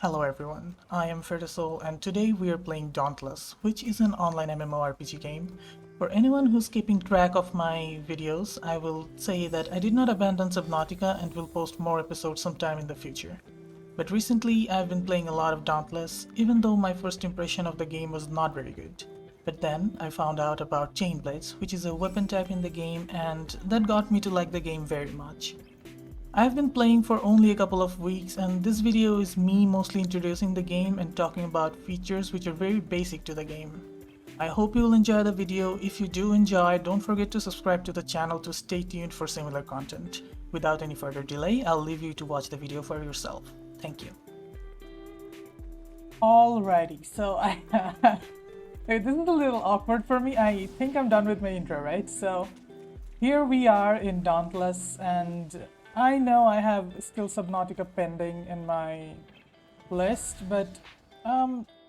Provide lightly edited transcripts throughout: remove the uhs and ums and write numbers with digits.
Hello everyone, I am Fertisol and today we are playing Dauntless, which is an online MMORPG game. For anyone who's keeping track of my videos, I will say that I did not abandon Subnautica and will post more episodes sometime in the future. But recently I've been playing a lot of Dauntless, even though my first impression of the game was not very good. But then I found out about Chainblades, which is a weapon type in the game, and that got me to like the game very much. I've been playing for only a couple of weeks and this video is me mostly introducing the game and talking about features which are very basic to the game. I hope you will enjoy the video. If you do enjoy, don't forget to subscribe to the channel to stay tuned for similar content. Without any further delay, I'll leave you to watch the video for yourself. Thank you. Alrighty, so this is a little awkward for me. I think I'm done with my intro, right? So here we are in Dauntless and I know I have still Subnautica pending in my list, but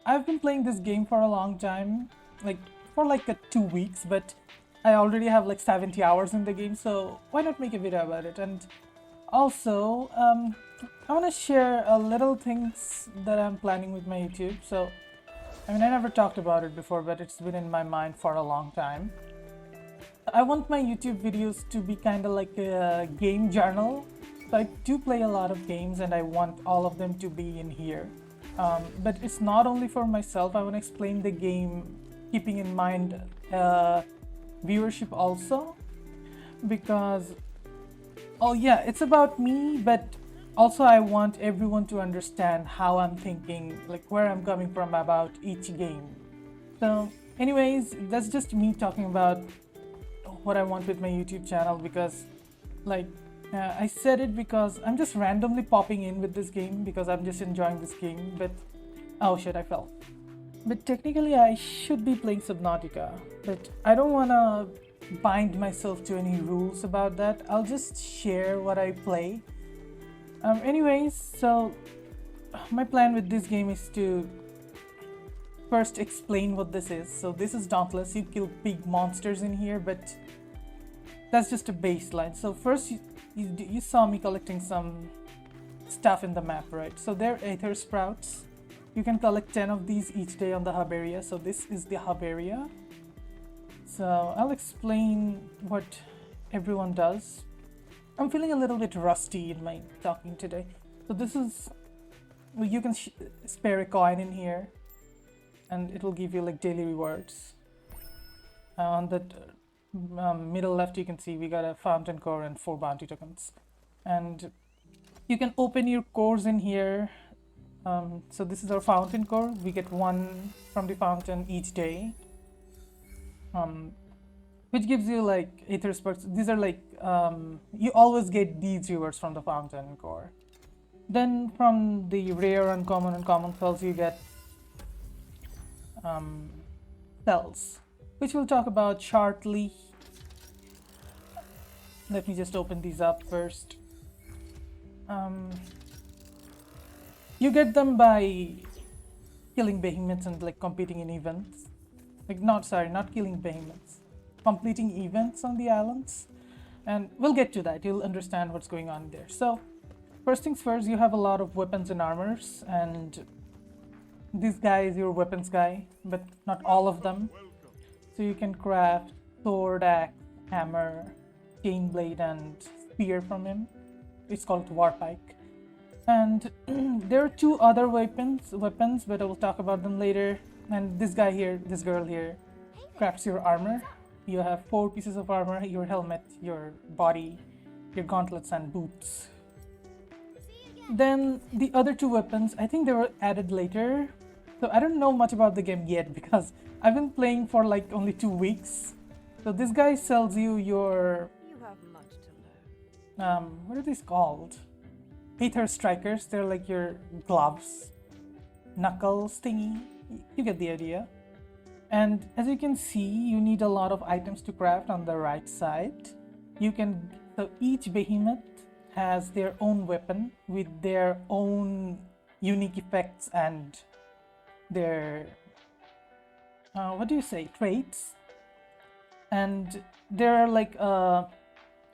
I've been playing this game for a long time, like for 2 weeks, but I already have like 70 hours in the game, so why not make a video about it? And also, I want to share a little things that I'm planning with my YouTube. So, I mean, I never talked about it before, but it's been in my mind for a long time. I want my YouTube videos to be kind of like a game journal. So I do play a lot of games and I want all of them to be in here. But it's not only for myself. I want to explain the game keeping in mind viewership also. Because, oh yeah, it's about me, but also I want everyone to understand how I'm thinking, like where I'm coming from about each game. So anyways, that's just me talking about what I want with my YouTube channel because I said it because I'm just randomly popping in with this game because I'm just enjoying this game, but oh shit, I fell. But technically I should be playing Subnautica, but I don't want to bind myself to any rules about that. I'll just share what I play. Anyways, so my plan with this game is to first explain what this is. So this is Dauntless. You kill big monsters in here, but that's just a baseline. So first you saw me collecting some stuff in the map, right? So they're Aether Sprouts. You can collect 10 of these each day on the hub area. So this is the hub area. So I'll explain what everyone does. I'm feeling a little bit rusty in my talking today. So this is, you can spare a coin in here and it will give you like daily rewards. On the middle left you can see we got a fountain core and 4 bounty tokens, and you can open your cores in here. So this is our fountain core. We get 1 from the fountain each day, which gives you like Aether Sparks. These are like you always get these rewards from the fountain core. Then from the rare, uncommon, and common cells you get cells, which we'll talk about shortly. Let me just open these up first. You get them by killing behemoths and like competing in events. Like not killing behemoths, completing events on the islands. And we'll get to that. You'll understand what's going on there. So first things first, you have a lot of weapons and armors, and this guy is your weapons guy, but not all of them. So you can craft sword, axe, hammer, chain blade, and spear from him. It's called Warpike. And there are 2 other weapons, but I will talk about them later. And this guy here, this girl here, crafts your armor. You have 4 pieces of armor: your helmet, your body, your gauntlets, and boots. Then the other 2 weapons, I think they were added later. So I don't know much about the game yet because I've been playing for like only 2 weeks. So this guy sells you your have much to learn. what are these called? Aether Strikers. They're like your gloves, knuckles thingy. You get the idea. And as you can see, you need a lot of items to craft on the right side. So each behemoth has their own weapon with their own unique effects and their traits. And there are like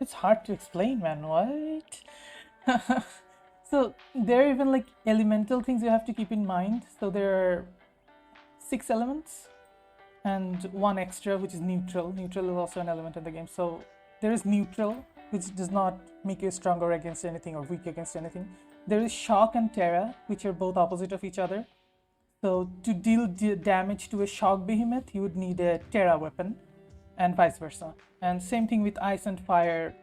it's hard to explain, man. What? So there are even like elemental things you have to keep in mind. So there are 6 elements and 1 extra, which is neutral. Neutral is also an element in the game. So there is neutral, which does not make you stronger against anything or weak against anything. There is shock and terra, which are both opposite of each other. So to deal damage to a shock behemoth, you would need a terra weapon, and vice versa. And same thing with ice and fire.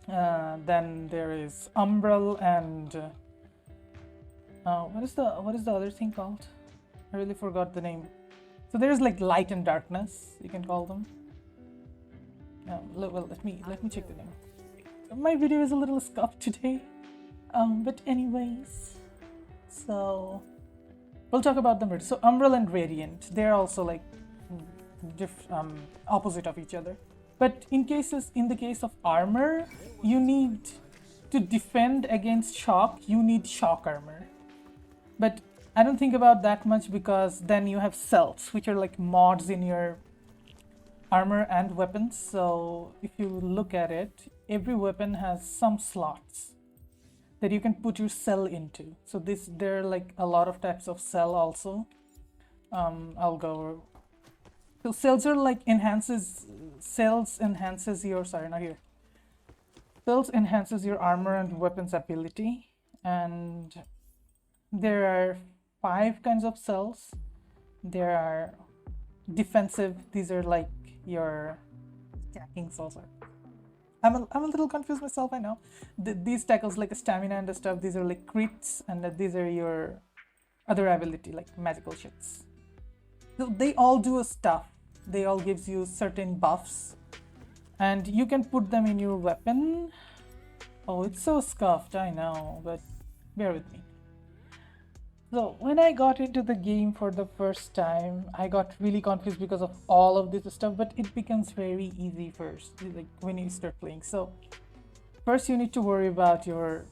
Then there is umbral and what is the other thing called? I really forgot the name. So there's like light and darkness, you can call them. Well, let me check the name. My video is a little scuffed today, but anyways, so we'll talk about them. So umbral and radiant, they're also like opposite of each other. But in the case of armor, you need to defend against shock, you need shock armor. But I don't think about that much, because then you have cells, which are like mods in your armor and weapons. So if you look at it, every weapon has some slots that you can put your cell into. So there are like a lot of types of cell also. I'll go. So cells are like enhances your, sorry, not here. Cells enhances your armor and weapons ability, and there are 5 kinds of cells. There are defensive, these are like your attacking cells. I'm a little confused myself, I know. These tackles like stamina and stuff, these are like crits, and these are your other ability, like magical shits. So they all do a stuff. They all gives you certain buffs, and you can put them in your weapon. Oh, it's so scuffed, I know, but bear with me. So when I got into the game for the first time, I got really confused because of all of this stuff, but it becomes very easy first, like when you start playing. So first you need to worry about your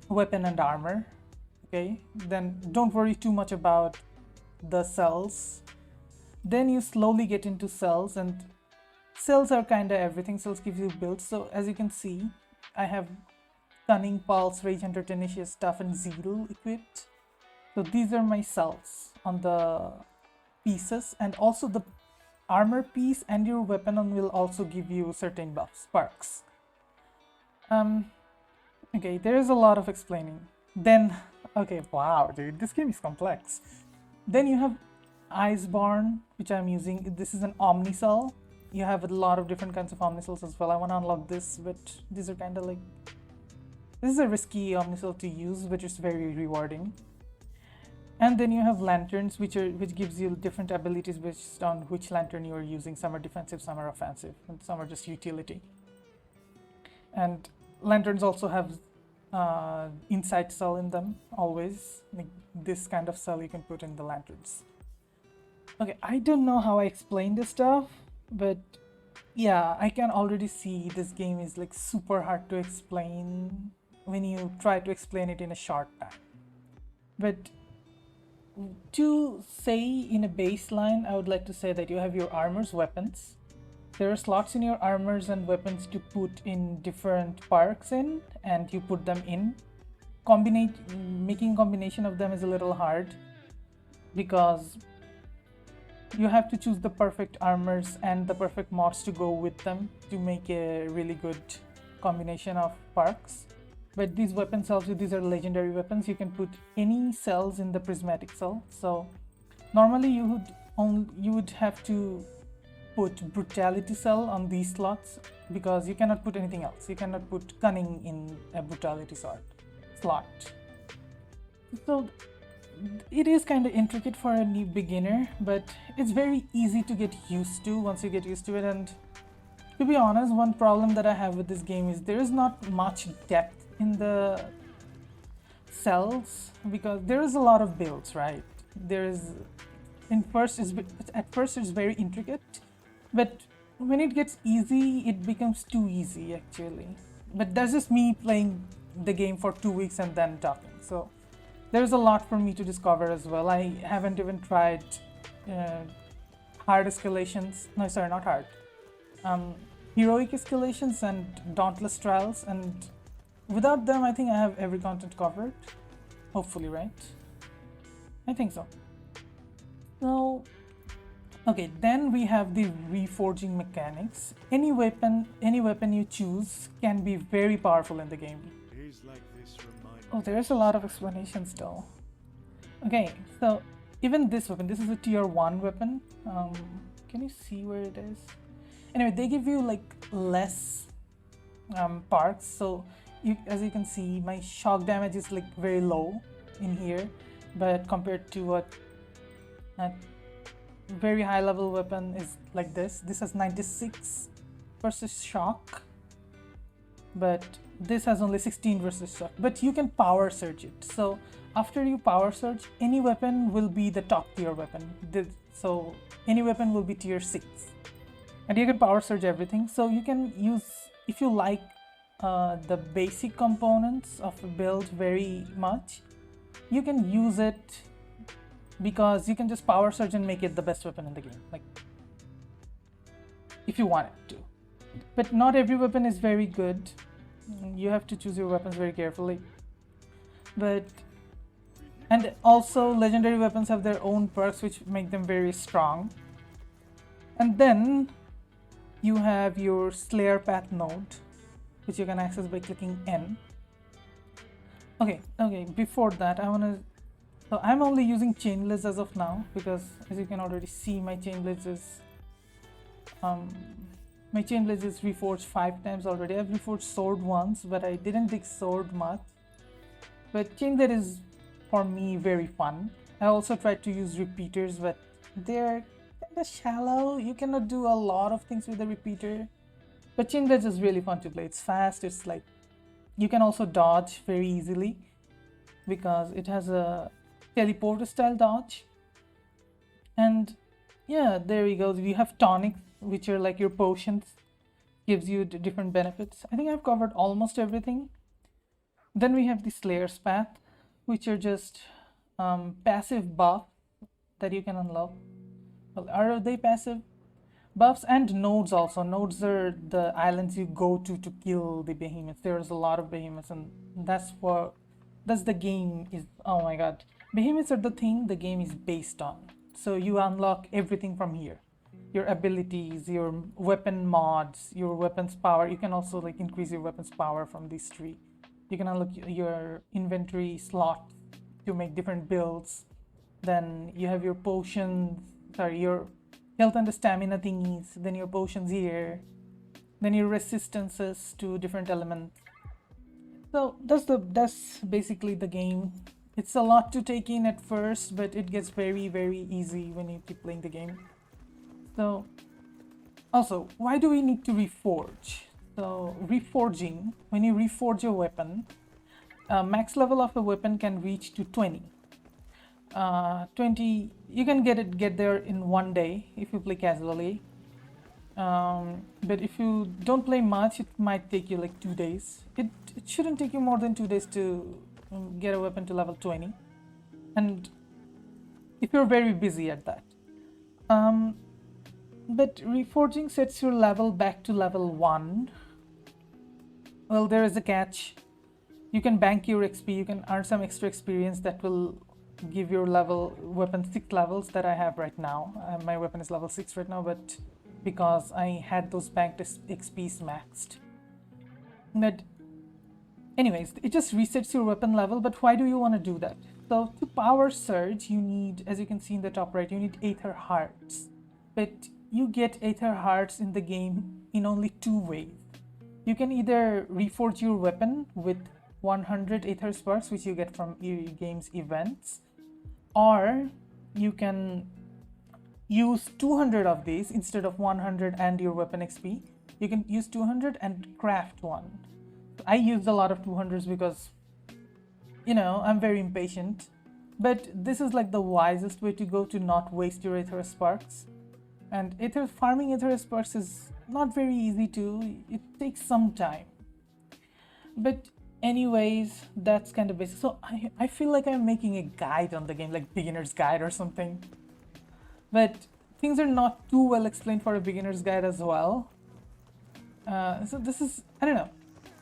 weapon and armor, okay? Then don't worry too much about the cells. Then you slowly get into cells, and cells are kind of everything. Cells give you builds. So as you can see, I have Cunning, Pulse, Rage Hunter, Tenacious, Stuff, and Zeal equipped. So these are my cells on the pieces, and also the armor piece and your weapon will also give you certain buffs, perks. Okay, there is a lot of explaining. Then, okay, wow, dude, this game is complex. Then you have Iceborne, which I'm using. This is an Omnicell. You have a lot of different kinds of Omnicells as well. I want to unlock this, but these are kind of like, this is a risky Omnicell to use, but it's very rewarding. And then you have lanterns, which gives you different abilities based on which lantern you are using. Some are defensive, some are offensive, and some are just utility. And lanterns also have insight cell in them, always. Like this kind of cell you can put in the lanterns. Okay, I don't know how I explain this stuff, but yeah, I can already see this game is like super hard to explain when you try to explain it in a short time. But to say in a baseline, I would like to say that you have your armors, weapons. There are slots in your armors and weapons to put in different perks in, and you put them in. Making combination of them is a little hard, because you have to choose the perfect armors and the perfect mods to go with them to make a really good combination of perks. But these weapon cells, these are legendary weapons. You can put any cells in the prismatic cell. So normally you would have to put brutality cell on these slots, because you cannot put anything else. You cannot put cunning in a brutality slot. So it is kind of intricate for a new beginner, but it's very easy to get used to once you get used to it. And to be honest, one problem that I have with this game is there is not much depth in the cells, because there is a lot of builds, right? At first it's very intricate, but when it gets easy, it becomes too easy actually. But that's just me playing the game for 2 weeks and then talking. So there's a lot for me to discover as well. I haven't even tried hard escalations. No, sorry, not hard. Heroic escalations and dauntless trials, and without them, I think I have every content covered. Hopefully, right? I think so. So, okay, then we have the reforging mechanics. Any weapon you choose can be very powerful in the game. Oh, there's a lot of explanations though. Okay, so even this weapon, this is a tier 1 weapon. Can you see where it is? Anyway, they give you like less parts. So as you can see, my shock damage is like very low in here, but compared to what a very high level weapon is like this has 96 versus shock, but this has only 16 versus shock. But you can power surge it. So after you power surge, any weapon will be the top tier weapon. So any weapon will be tier 6, and you can power surge everything. So you can use, if you like the basic components of a build very much, you can use it, because you can just power surge and make it the best weapon in the game, like if you want it to. But not every weapon is very good. You have to choose your weapons very carefully. And also legendary weapons have their own perks which make them very strong. And then you have your Slayer Path node, which you can access by clicking N. Okay, before that so I'm only using Chainless as of now, because as you can already see, my Chainless is reforged 5 times already. I've reforged Sword once, but I didn't dig Sword much. But Chainblade is, for me, very fun. I also tried to use repeaters, but they're kind of shallow. You cannot do a lot of things with a repeater. But Chainblade is really fun to play. It's fast. It's like, you can also dodge very easily, because it has a teleport style dodge. And yeah, there we go. We have tonics, which are like your potions, gives you different benefits. I think I've covered almost everything. Then we have the Slayer's Path, which are just passive buffs that you can unlock. Well, are they passive? Buffs and nodes also. Nodes are the islands you go to kill the behemoths. There's a lot of behemoths, and that's the game is. Oh my god. Behemoths are the thing the game is based on. So you unlock everything from here. Your abilities, your weapon mods, your weapons power. You can also like increase your weapons power from this tree. You can unlock your inventory slot to make different builds. Then you have your potions, your health and stamina thingies, then your potions here, then your resistances to different elements. So that's basically the game. It's a lot to take in at first, but it gets very, very easy when you keep playing the game. So also, why do we need to reforge? So reforging, when you reforge a weapon, max level of the weapon can reach to 20. 20, you can get there in one day if you play casually. But if you don't play much, it might take you like 2 days. It shouldn't take you more than 2 days to get a weapon to level 20. And if you're very busy at that. But reforging sets your level back to level 1. Well, there is a catch. You can bank your XP, you can earn some extra experience that will give your weapon 6 levels that I have right now. My weapon is level 6 right now, but because I had those banked XPs maxed. But anyways, it just resets your weapon level, but why do you want to do that? So to power surge, you need, as you can see in the top right, you need Aether Hearts. But you get Aether Hearts in the game in only 2 ways. You can either reforge your weapon with 100 Aether Sparks, which you get from your game's events, or you can use 200 of these instead of 100 and your weapon XP. You can use 200 and craft one. I used a lot of 200s because, I'm very impatient. But this is like the wisest way to go to not waste your Aether Sparks. And farming Aether Sparks is not very easy too. It takes some time. But anyways, that's kind of basic. So I feel like I'm making a guide on the game, like beginner's guide or something. But things are not too well explained for a beginner's guide as well. So this is, I don't know.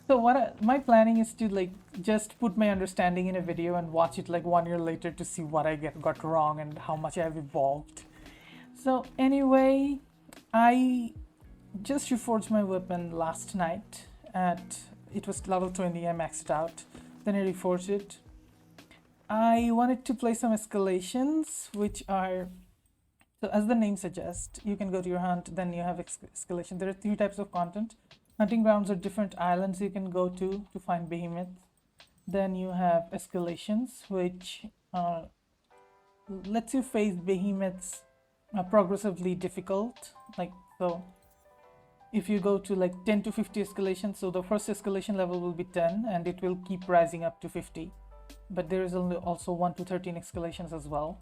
So my planning is to like just put my understanding in a video and watch it like 1 year later to see what I got wrong and how much I've evolved. So anyway, I just reforged my weapon last night it was level 20. I maxed it out, then I reforged it. I wanted to play some escalations, which are, so as the name suggests, you can go to your hunt, then you have escalation. There are 3 types of content. Hunting grounds are different islands you can go to find behemoths. Then you have escalations, which lets you face behemoths progressively difficult. Like, so if you go to like 10 to 50 escalation, so the first escalation level will be 10 and it will keep rising up to 50. But there is also 1 to 13 escalations as well,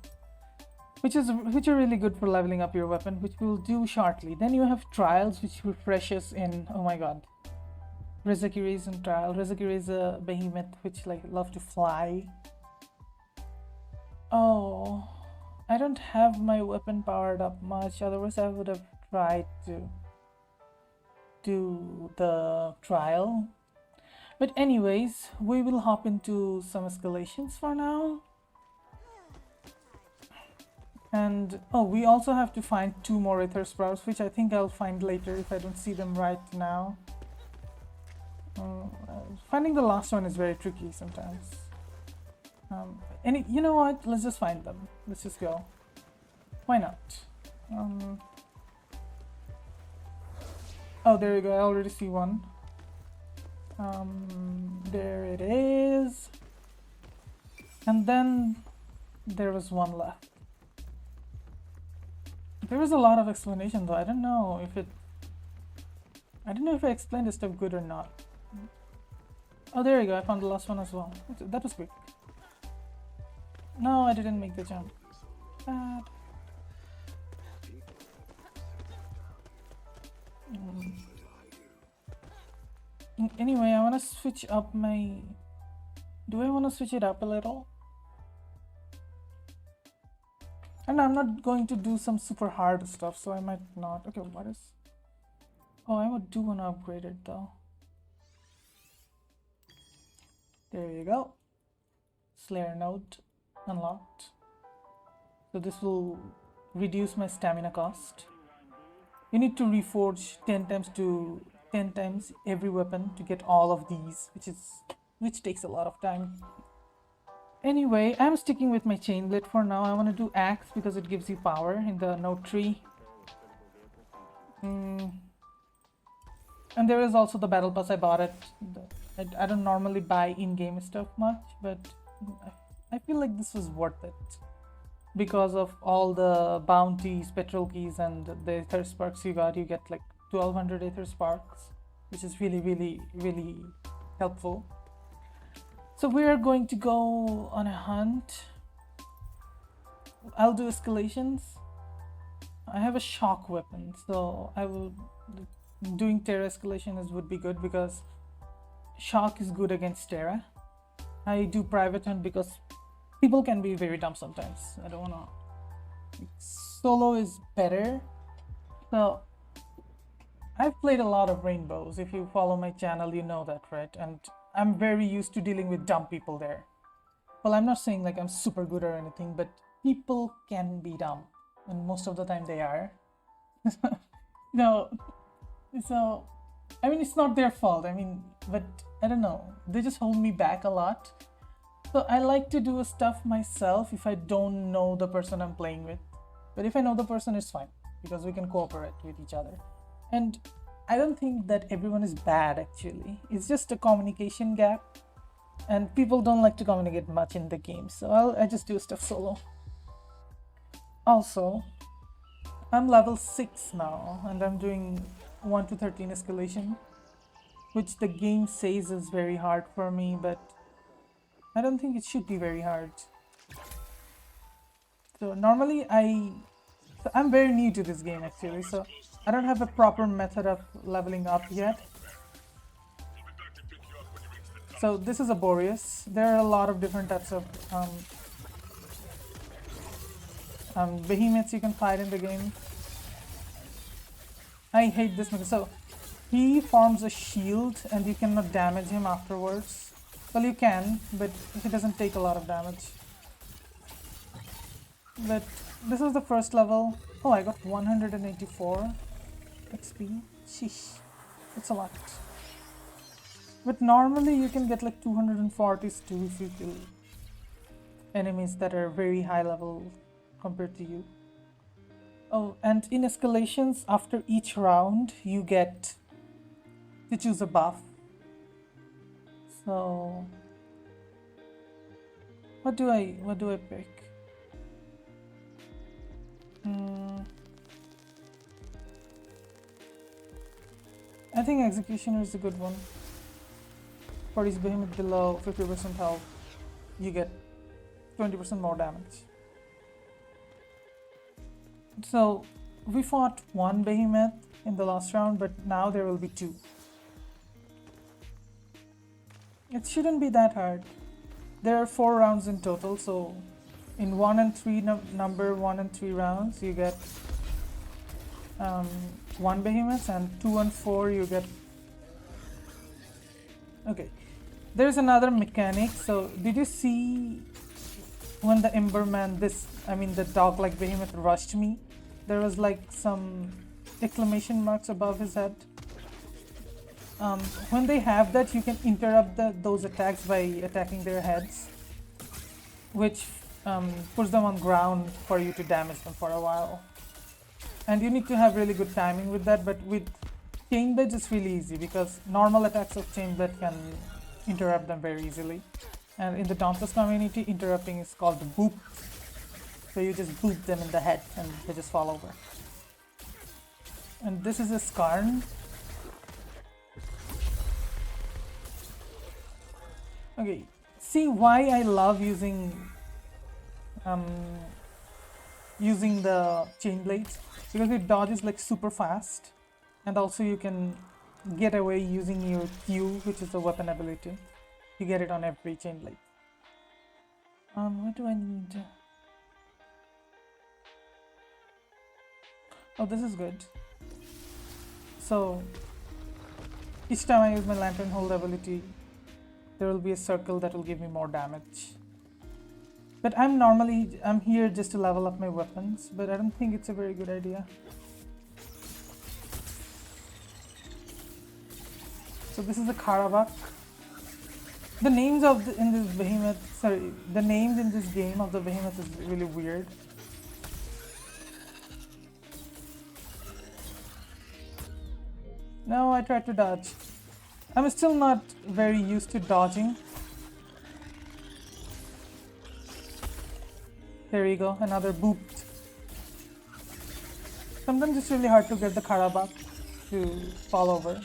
which are really good for leveling up your weapon, which we'll do shortly. Then you have trials, which refreshes in, oh my god, Rezakiri is in trial. Rezakiri is a behemoth which like love to fly. Oh, I don't have my weapon powered up much, otherwise I would have tried to do the trial. But anyways, we will hop into some escalations for now. And oh, we also have to find 2 more Aether Sprouts, which I think I'll find later if I don't see them right now. Finding the last one is very tricky sometimes. You know what? Let's just find them. Let's just go. Why not? Oh, there you go. I already see one. There it is. And then there was one left. There was a lot of explanation though. I don't know if I explained this stuff good or not. Oh, there you go. I found the last one as well. That was quick. No, I didn't make the jump. Bad. Anyway, I want to switch up my... Do I want to switch it up a little? And I'm not going to do some super hard stuff, so I might not. Okay, what is... Oh, I do want to upgrade it though. There you go. Slayer node unlocked. So this will reduce my stamina cost. You need to reforge 10 times every weapon to get all of these, which takes a lot of time. Anyway, I'm sticking with my chain blade for now. I want to do axe because it gives you power in the node tree. And there is also the battle pass. I bought it. I don't normally buy in-game stuff much, but I feel like this was worth it because of all the bounties, petrol keys, and the Aether Sparks you got. You get like 1200 Aether Sparks, which is really, really, really helpful. So we are going to go on a hunt. I'll do escalations. I have a shock weapon, so doing Terra escalation would be good because shock is good against Terra. I do private hunt because people can be very dumb sometimes. I don't wanna. Solo is better. So I've played a lot of rainbows. If you follow my channel, you know that, right? And I'm very used to dealing with dumb people there. Well, I'm not saying like I'm super good or anything, but people can be dumb, and most of the time they are. No, so I mean, it's not their fault. I mean, but I don't know. They just hold me back a lot. So I like to do stuff myself if I don't know the person I'm playing with. But if I know the person, it's fine because we can cooperate with each other. And I don't think that everyone is bad actually. It's just a communication gap. And people don't like to communicate much in the game. So I just do stuff solo. Also, I'm level 6 now and I'm doing 1 to 13 escalation, which the game says is very hard for me, but I don't think it should be very hard. So normally I'm very new to this game actually, so I don't have a proper method of leveling up yet. So this is a Boreas. There are a lot of different types of behemoths you can fight in the game. I hate this mechanic. So he forms a shield and you cannot damage him afterwards. Well, you can, but he doesn't take a lot of damage. But this was the first level. Oh, I got 184 XP. Sheesh, that's a lot. But normally you can get like 240s too if you kill enemies that are very high level compared to you. Oh, and in escalations, after each round, you get to choose a buff. So, what do I pick? I think Executioner is a good one. For his behemoth below 50% health, you get 20% more damage. So we fought one behemoth in the last round, but now there will be two. It shouldn't be that hard. There are 4 rounds in total, so in 1 and 3 number 1 and 3 rounds you get 1 behemoth, and 2 and 4 you get. Okay, there's another mechanic. So did you see when the Emberman, the dog-like behemoth rushed me, there was like some exclamation marks above his head. When they have that, you can interrupt those attacks by attacking their heads, which puts them on ground for you to damage them for a while. And you need to have really good timing with that, but with Chain Blade it's really easy because normal attacks of Chain Blade can interrupt them very easily. And in the Dauntless community, interrupting is called boop. So you just boop them in the head and they just fall over. And this is a Skarn. Okay, see why I love using the Chain Blades? Because it dodges like super fast, and also you can get away using your Q, which is a weapon ability. You get it on every Chain Blade. What do I need? Oh, this is good. So each time I use my Lantern Hold ability, there will be a circle that will give me more damage. But I'm here just to level up my weapons, but I don't think it's a very good idea. So this is a Karabak. The names in this game of the behemoth is really weird. No, I tried to dodge. I'm still not very used to dodging. There you go, another boop. Sometimes it's really hard to get the Karabak to fall over.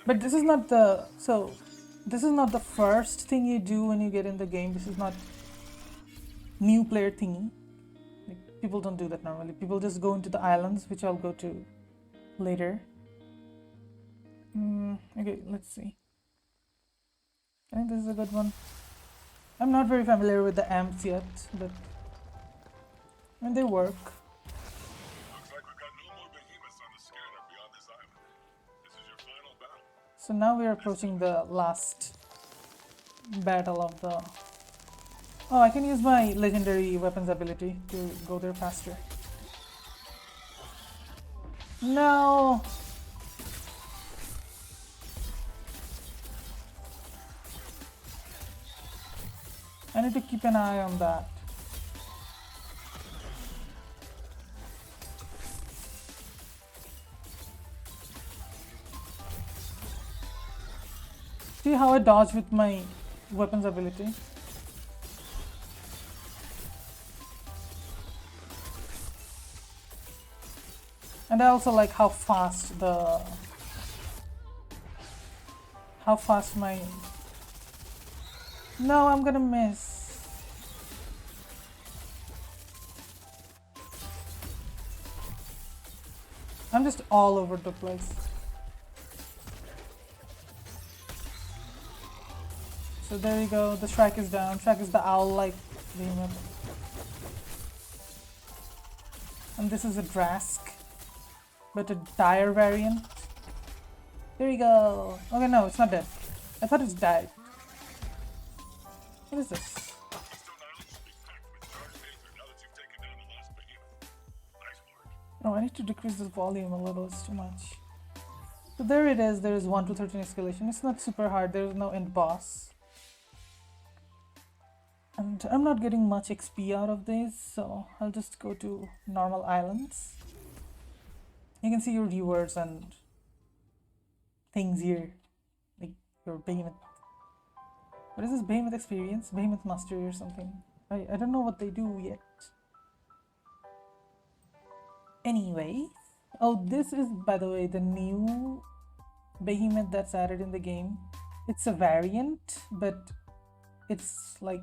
But this is not the first thing you do when you get in the game. This is not new player thingy. Like, people don't do that normally. People just go into the islands, which I'll go to later. Okay, let's see. I think this is a good one. I'm not very familiar with the amps yet, but they work. Looks like we've got no more behemoths on the scanner beyond this island. This is your final battle. So now we're approaching the last battle of the... Oh, I can use my legendary weapons ability to go there faster. No! I need to keep an eye on that. See how I dodge with my weapons ability? And I also like how fast my... No, I'm gonna miss. I'm just all over the place. So there you go, the Shrike is down. Shrike is the owl-like behemoth. And this is a Drask, but a dire variant. There you go. Okay, no, it's not dead. I thought it's died. What is this? Keystone Island should be packed with charged phaser now that you've taken down the last behemoth. Nice work. Oh, I need to decrease the volume a little. It's too much. So there it is. There is 1 to 13 escalation. It's not super hard. There is no end boss. And I'm not getting much XP out of this, so I'll just go to normal islands. You can see your rewards and things here, like your behemoth. What is this behemoth experience? Behemoth mastery or something. I don't know what they do yet. Anyway, oh, this is, by the way, the new behemoth that's added in the game. It's a variant, but it's like,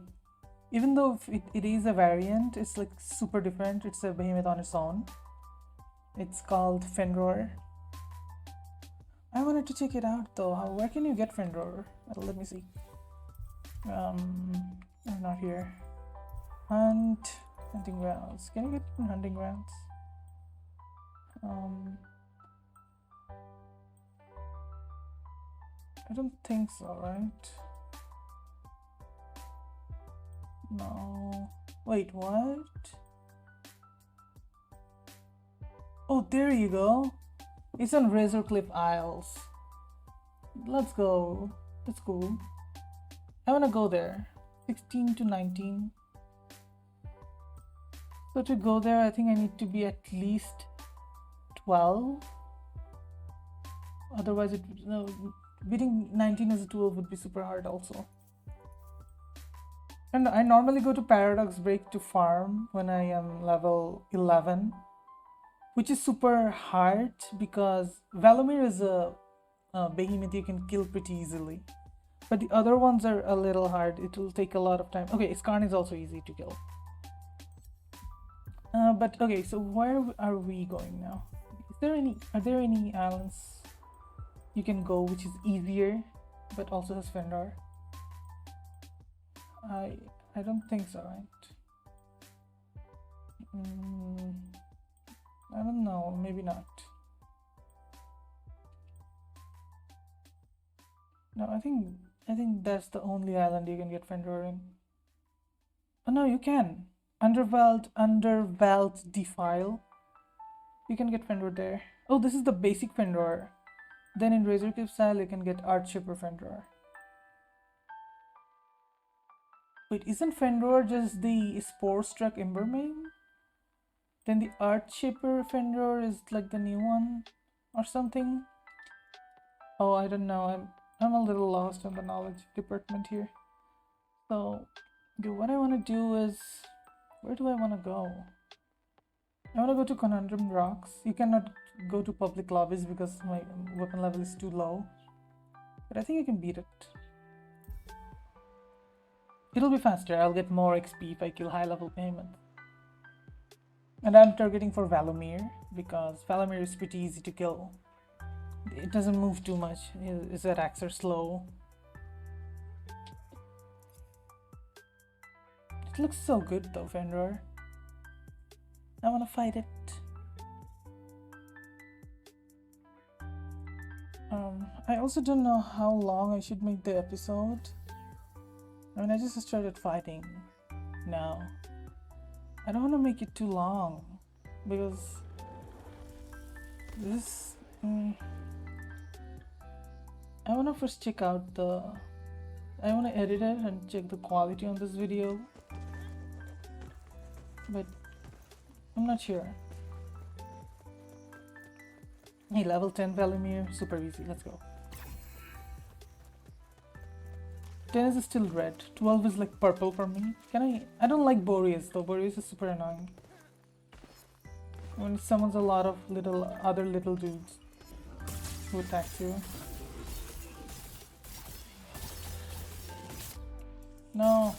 even though it is a variant, it's like super different. It's a behemoth on its own. It's called Fenrir. I wanted to check it out though. Where can you get Fenrir? Let me see. I'm not here. Hunting grounds. Can you get from hunting grounds? I don't think so, right? No. Wait, what? Oh, there you go. It's on Razorcliff Isles. Let's go. That's cool. I wanna go there. 16 to 19. So to go there, I think I need to be at least 12. Otherwise, beating 19 as a 12 would be super hard also. And I normally go to Paradox Break to farm when I am level 11, which is super hard because Valamir is a behemoth you can kill pretty easily. But the other ones are a little hard. It will take a lot of time. Okay, Skarn is also easy to kill. But okay, so where are we going now? Are there any islands you can go which is easier but also has Fenrir? I don't think so, right? I don't know, maybe not. No, I think that's the only island you can get Fenrir in. Oh no, you can. Underveld Defile. You can get Fenrir there. Oh, this is the basic Fenrir. Then in Razorcliff style you can get Archshipper Fenrir. Wait, isn't Fenrir just the Spore-struck Embermane? Then the Archshipper Fenrir is like the new one or something? Oh, I don't know. I'm a little lost on the knowledge department here. So, okay, what I want to do is, where do I want to go? I want to go to Conundrum Rocks. You cannot go to public lobbies because my weapon level is too low. But I think I can beat it. It'll be faster. I'll get more XP if I kill high level payment. And I'm targeting for Valamir because Valamir is pretty easy to kill. It doesn't move too much. His attacks are slow. It looks so good though, Fenrir. I wanna fight it. I also don't know how long I should make the episode. I mean, I just started fighting now. I don't want to make it too long because this. I want to first check out I want to edit it and check the quality on this video, but I'm not sure. Hey, level 10 Valamir, super easy. Let's go. 10 is still red. 12 is like purple for me. I don't like Boreas though. Boreas is super annoying. When it summons a lot of other little dudes who attack you. No.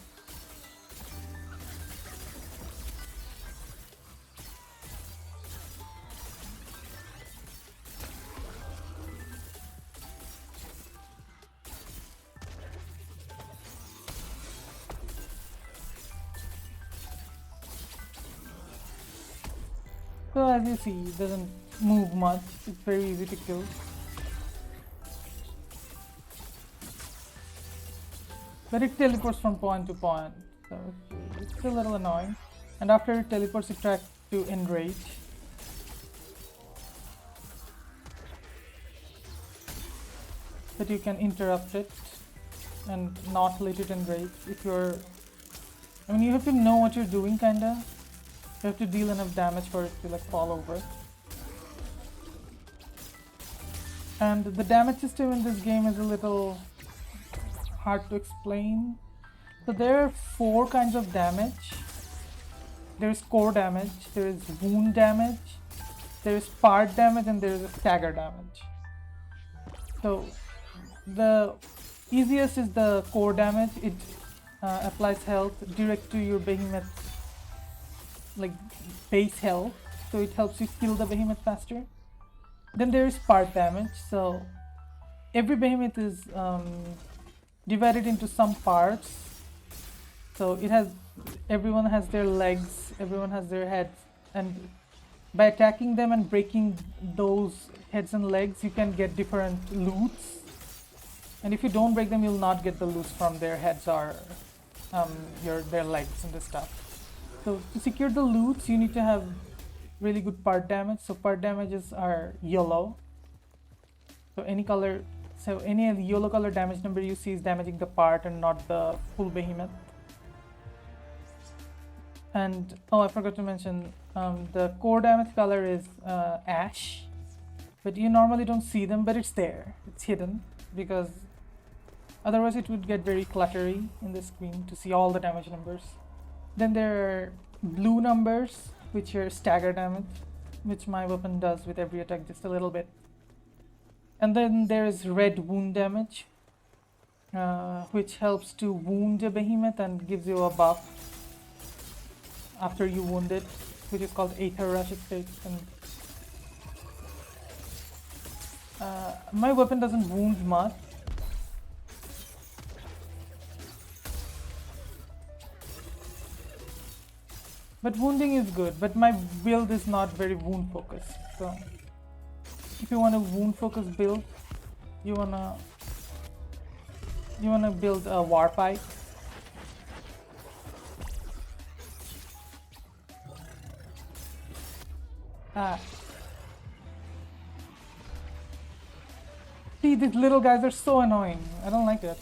So as you see, it doesn't move much. It's very easy to kill. But it teleports from point to point, so it's a little annoying. And after it teleports, it tries to enrage. But you can interrupt it and not let it enrage if you're... I mean, you have to know what you're doing, kinda. You have to deal enough damage for it to like fall over. And the damage system in this game is a little hard to explain. So there are 4 kinds of damage. There is core damage, there is wound damage, there is part damage, and there is a stagger damage. So the easiest is the core damage. It applies health direct to your behemoth, like base health, so it helps you kill the behemoth faster. Then there is part damage. So every behemoth is divided into some parts. So it has, everyone has their legs, everyone has their heads, and by attacking them and breaking those heads and legs, you can get different loots. And if you don't break them, you'll not get the loots from their heads or their legs and this stuff. So to secure the loots, you need to have really good part damage. So part damages are yellow. So any color, so any yellow color damage number you see is damaging the part and not the full behemoth. And oh, I forgot to mention, the core damage color is ash, but you normally don't see them, but it's there. It's hidden because otherwise it would get very cluttery in the screen to see all the damage numbers. Then there are blue numbers, which are stagger damage, which my weapon does with every attack just a little bit. And then there is red wound damage, which helps to wound a behemoth and gives you a buff after you wound it, which is called Aether Rush State. And my weapon doesn't wound much. But wounding is good, but my build is not very wound focused. So if you want a wound focused build, you wanna build a Warpike. See, these little guys are so annoying. I don't like it.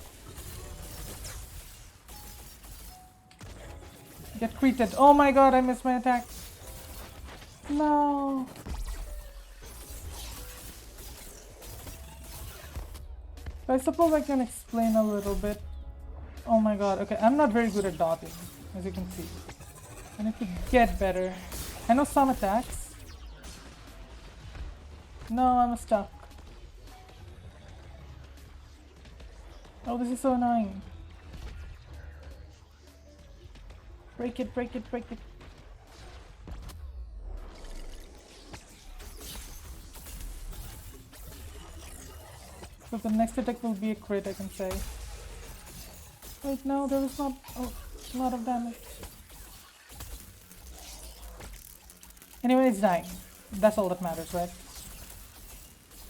Get created. Oh my god, I missed my attack. No. I suppose I can explain a little bit. Oh my god, okay, I'm not very good at dodging, as you can see. I need to get better. I know some attacks. No, I'm stuck. Oh, this is so annoying. Break it, break it, break it. So the next attack will be a crit, I can say. Wait, no, there was not a lot of damage. Anyway, it's dying. That's all that matters, right?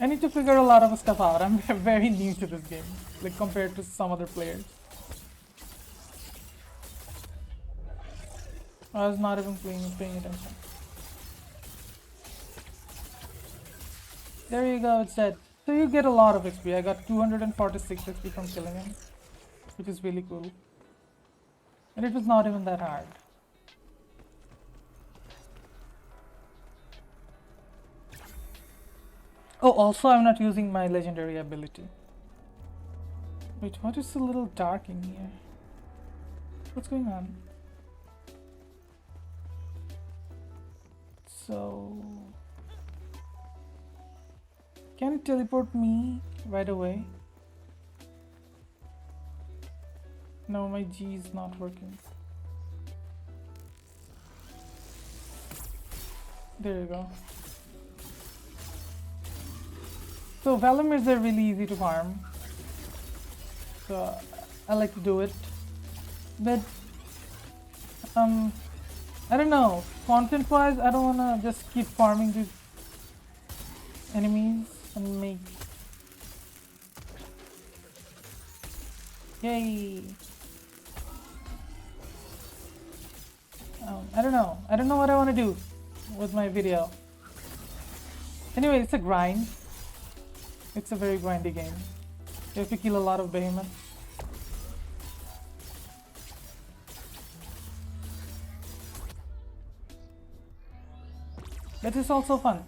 I need to figure a lot of stuff out. I'm very new to this game, like compared to some other players. I was not even paying attention. There you go, it's dead. So you get a lot of XP. I got 246 XP from killing him, which is really cool. And it was not even that hard. Oh, also I'm not using my legendary ability. Wait, what is a little dark in here? What's going on? So... can it teleport me right away? No, my G is not working. There you go. So Valamirs are really easy to farm. So I like to do it. But I don't know. Content wise, I don't wanna just keep farming these enemies and make. Yay! I don't know. I don't know what I want to do with my video. Anyway, it's a grind. It's a very grindy game. You have to kill a lot of behemoths. But it's also fun.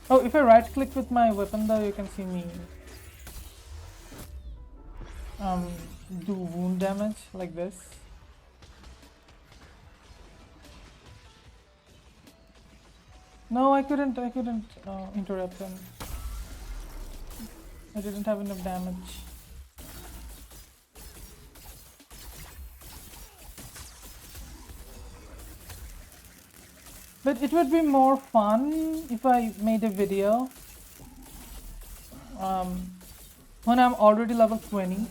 Oh, if I right click with my weapon though, you can see me do wound damage like this. No, I couldn't interrupt him. I didn't have enough damage. But it would be more fun if I made a video when I'm already level 20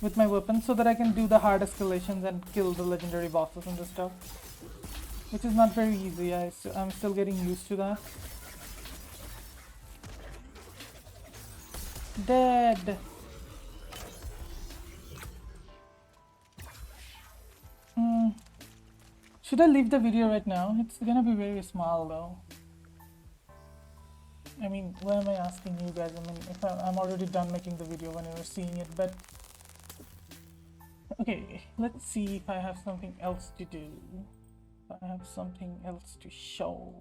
with my weapon, so that I can do the hard escalations and kill the legendary bosses and stuff, which is not very easy. I'm still getting used to that. Dead. Should I leave the video right now? It's gonna be very small though. I mean, why am I asking you guys? I mean, if I'm already done making the video when you're seeing it, but... Okay, let's see if I have something else to do. If I have something else to show.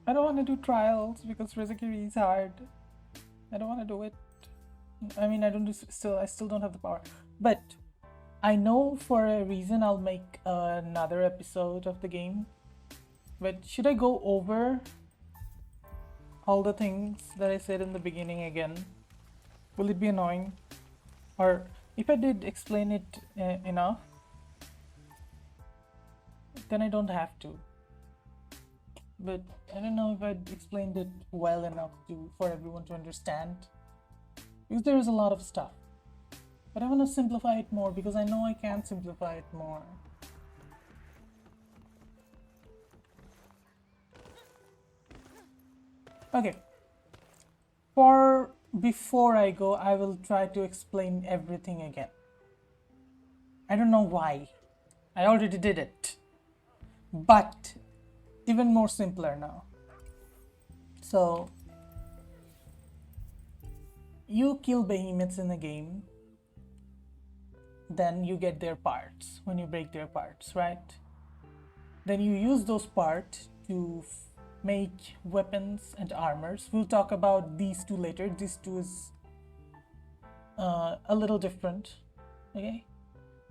I don't want to do trials because Rezakiri is hard. I don't want to do it. I mean, I still don't have the power. But I know for a reason I'll make another episode of the game. But should I go over all the things that I said in the beginning again? Will it be annoying? Or if I did explain it enough, then I don't have to. But I don't know if I explained it well enough for everyone to understand. Because there is a lot of stuff. But I want to simplify it more because I know I can simplify it more. Okay. Before I go, I will try to explain everything again. I don't know why. I already did it. But even more simpler now. So you kill behemoths in the game, then you get their parts when you break their parts, right? Then you use those parts to make weapons and armors. We'll talk about these two later. These two is a little different. Okay,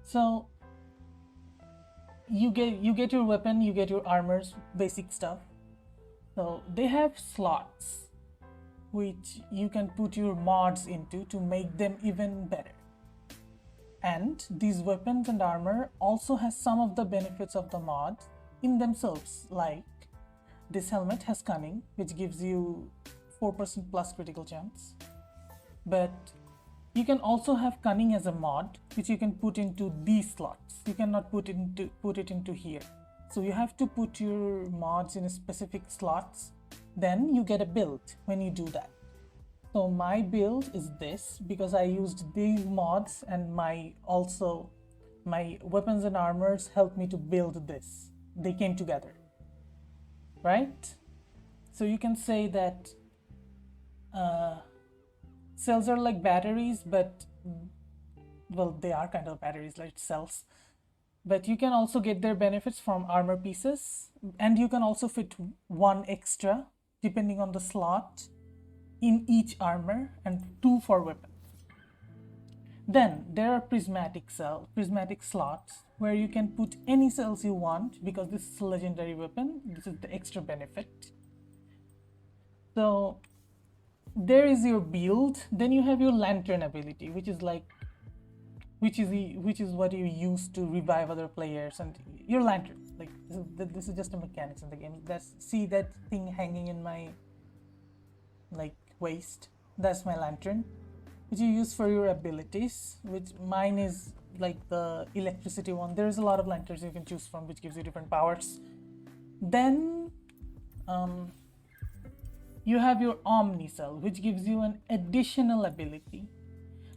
so you get your weapon, you get your armors, basic stuff. So they have slots which you can put your mods into to make them even better. And these weapons and armor also has some of the benefits of the mod in themselves, like this helmet has cunning, which gives you 4% plus critical chance. But you can also have cunning as a mod, which you can put into these slots. You cannot put it into here. So you have to put your mods in specific slots. Then you get a build when you do that. So my build is this because I used these mods, and my weapons and armors helped me to build this. They came together, right? So you can say that cells are like batteries, but well, they are kind of batteries like cells. But you can also get their benefits from armor pieces, and you can also fit one extra depending on the slot in each armor and 2 for weapons. Then there are prismatic slots where you can put any cells you want because this is a legendary weapon. This is the extra benefit. So there is your build. Then you have your lantern ability, which which is what you use to revive other players, and your lantern. Like this is just a mechanics in the game. See that thing hanging in my like waist? That's my lantern, which you use for your abilities. Which mine is like the electricity one. There's a lot of lanterns you can choose from, which gives you different powers. Then you have your Omni Cell, which gives you an additional ability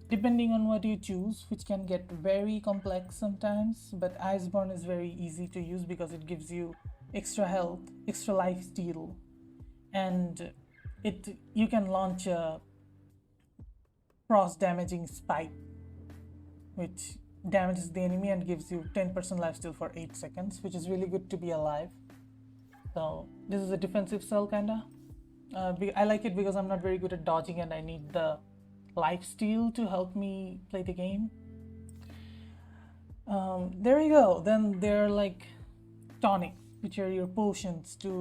depending on what you choose, which can get very complex sometimes, but Iceborne is very easy to use because it gives you extra health, extra life steal, and you can launch a cross damaging spike, which damages the enemy and gives you 10% lifesteal for 8 seconds, which is really good to be alive. So this is a defensive cell kinda. I like it because I'm not very good at dodging and I need the lifesteal to help me play the game. There you go. Then there are like tonics, which are your potions to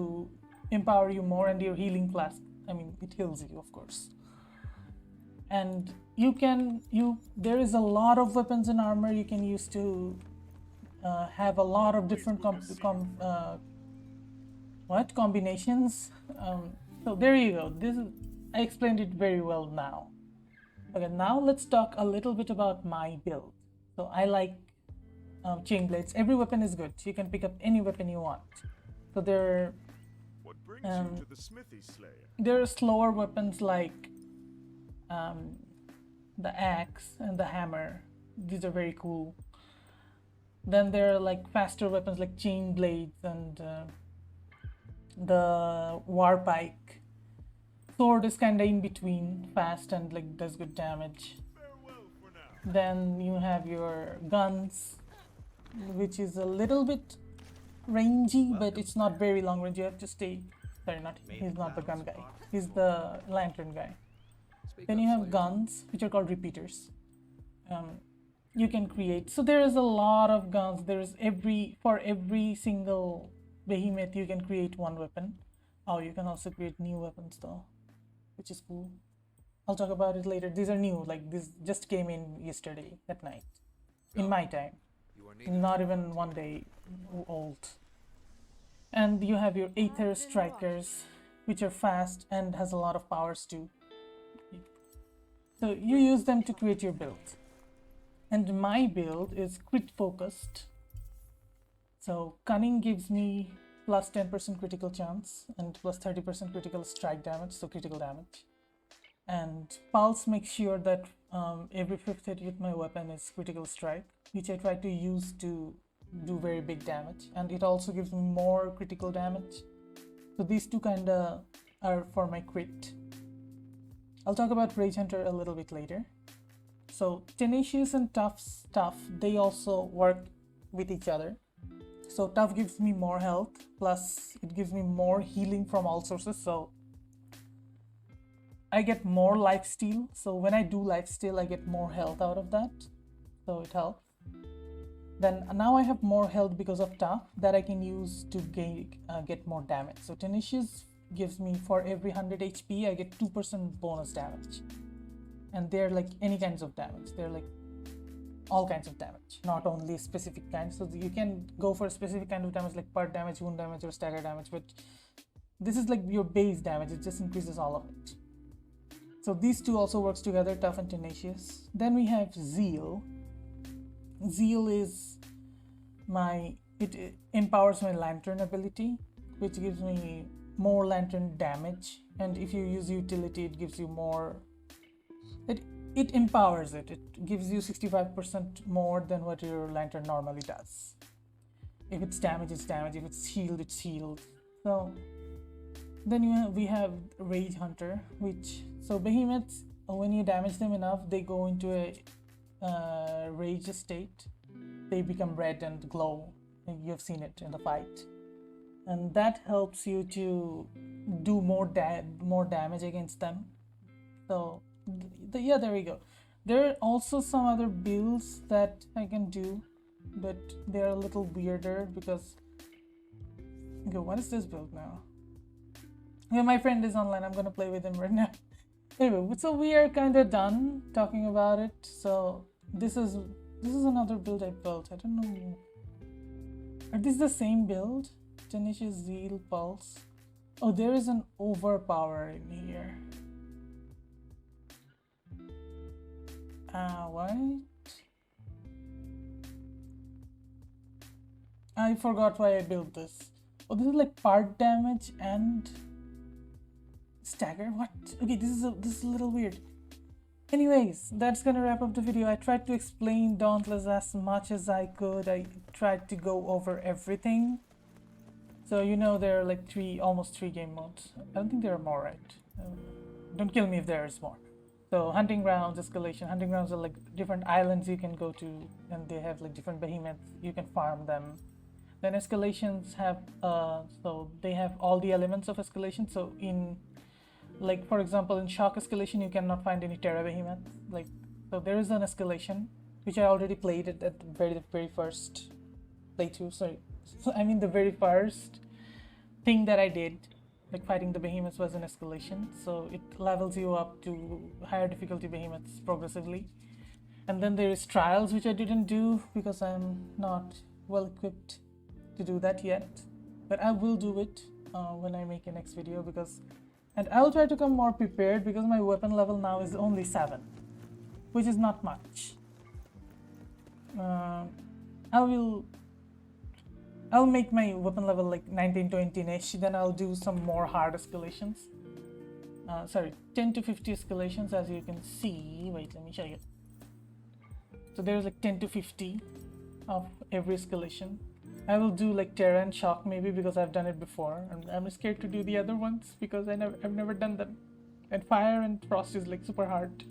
empower you more, and your healing flask. I mean, it heals you, of course. And there is a lot of weapons and armor you can use to have a lot of different combinations. So there you go. I explained it very well now. Okay, now let's talk a little bit about my build. So I like chain blades. Every weapon is good. You can pick up any weapon you want. So What brings you to the Smithy Slayer? there are slower weapons like the axe and the hammer. These are very cool. Then there are like faster weapons like chain blades and the war pike. Sword is kind of in between, fast and like does good damage. Farewell for now. Then you have your guns, which is a little bit rangy, but it's not very long range. You have to stay. Sorry, he's not the gun guy. He's the lantern guy. Then you have guns, which are called repeaters. You can create. So there is a lot of guns. For every single behemoth, you can create one weapon. Oh, you can also create new weapons though, which is cool. I'll talk about it later. These are new. Like this just came in yesterday at night, in my time. Not even one day old. And you have your Aether Strikers, which are fast and has a lot of powers too. So you use them to create your build. And my build is crit focused. So Cunning gives me plus 10% critical chance and plus 30% critical strike damage, so critical damage. And Pulse makes sure that every 5th hit with my weapon is critical strike, which I try to use to do very big damage. And it also gives me more critical damage. So these two kinda are for my crit. I'll talk about Rage Hunter a little bit later. So Tenacious and Tough stuff, they also work with each other. So Tough gives me more health, plus it gives me more healing from all sources, so I get more lifesteal. So when I do lifesteal, I get more health out of that, so it helps. Then now I have more health because of Tough that I can use to get more damage. So Tenacious gives me, for every 100 HP, I get 2% bonus damage. And they're like any kinds of damage. They're like all kinds of damage, not only specific kinds. So you can go for a specific kind of damage like part damage, wound damage, or stagger damage, but this is like your base damage. It just increases all of it. So these two also works together, Tough and Tenacious. Then we have Zeal. Zeal is it empowers my lantern ability, which gives me more lantern damage, and if you use utility, it gives you more. It empowers it. It gives you 65% more than what your lantern normally does. If it's damage, it's damage. If it's healed, it's healed. So then we have Rage Hunter, so behemoths, when you damage them enough, they go into a rage state. They become red and glow. You've seen it in the fight, and that helps you to do more damage against them. So yeah, there we go. There are also some other builds that I can do, but they're a little weirder because okay, what is this build now? Yeah, my friend is online. I'm gonna play with him right now. Anyway, so we are kind of done talking about it. So this is this is another build I built. I don't know. Are these the same build? Tenacious Zeal Pulse. Oh, there is an overpower in here. What? I forgot why I built this. Oh, this is like part damage and stagger. What? Okay, this is a little weird. Anyways, that's gonna wrap up the video. I tried to explain Dauntless as much as I could. I tried to go over everything. So you know there are like almost three game modes. I don't think there are more, right? Don't kill me if there is more. So hunting grounds, escalation. Hunting grounds are like different islands you can go to, and they have like different behemoths. You can farm them. Then escalations have so they have all the elements of escalation. So in like for example in shock escalation you cannot find any Terra behemoth. Like so there is an escalation which I already played it at the very first playthrough. Sorry, I mean the very first thing that I did. Like fighting the behemoths was an escalation, so it levels you up to higher difficulty behemoths progressively. And then there is trials, which I didn't do because I'm not well equipped to do that yet, but I will do it when I make a next video, and I'll try to come more prepared because my weapon level now is only 7, which is not much. I'll make my weapon level like 19 to 18ish, then I'll do some more hard escalations. 10 to 50 escalations, as you can see. Wait, let me show you. So there's like 10 to 50 of every escalation. I will do like Terra and Shock maybe because I've done it before, and I'm scared to do the other ones because I've never done them. And Fire and Frost is like super hard.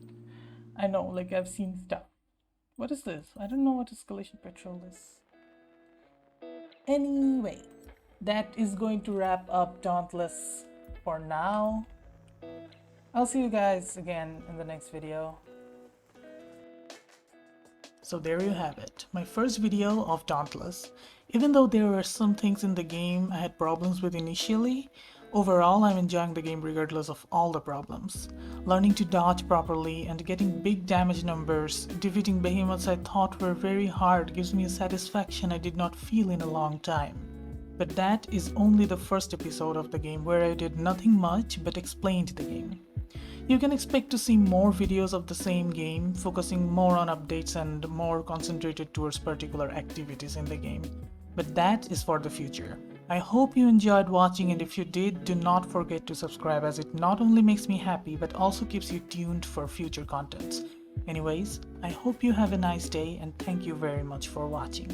I know, like I've seen stuff. What is this? I don't know what escalation patrol is. Anyway, that is going to wrap up Dauntless for now. I'll see you guys again in the next video. So there you have it, my first video of Dauntless. Even though there were some things in the game I had problems with initially, overall I'm enjoying the game regardless of all the problems. Learning to dodge properly and getting big damage numbers, defeating behemoths I thought were very hard gives me a satisfaction I did not feel in a long time. But that is only the first episode of the game where I did nothing much but explained the game. You can expect to see more videos of the same game, focusing more on updates and more concentrated towards particular activities in the game. But that is for the future. I hope you enjoyed watching, and if you did, do not forget to subscribe, as it not only makes me happy but also keeps you tuned for future contents. Anyways, I hope you have a nice day and thank you very much for watching.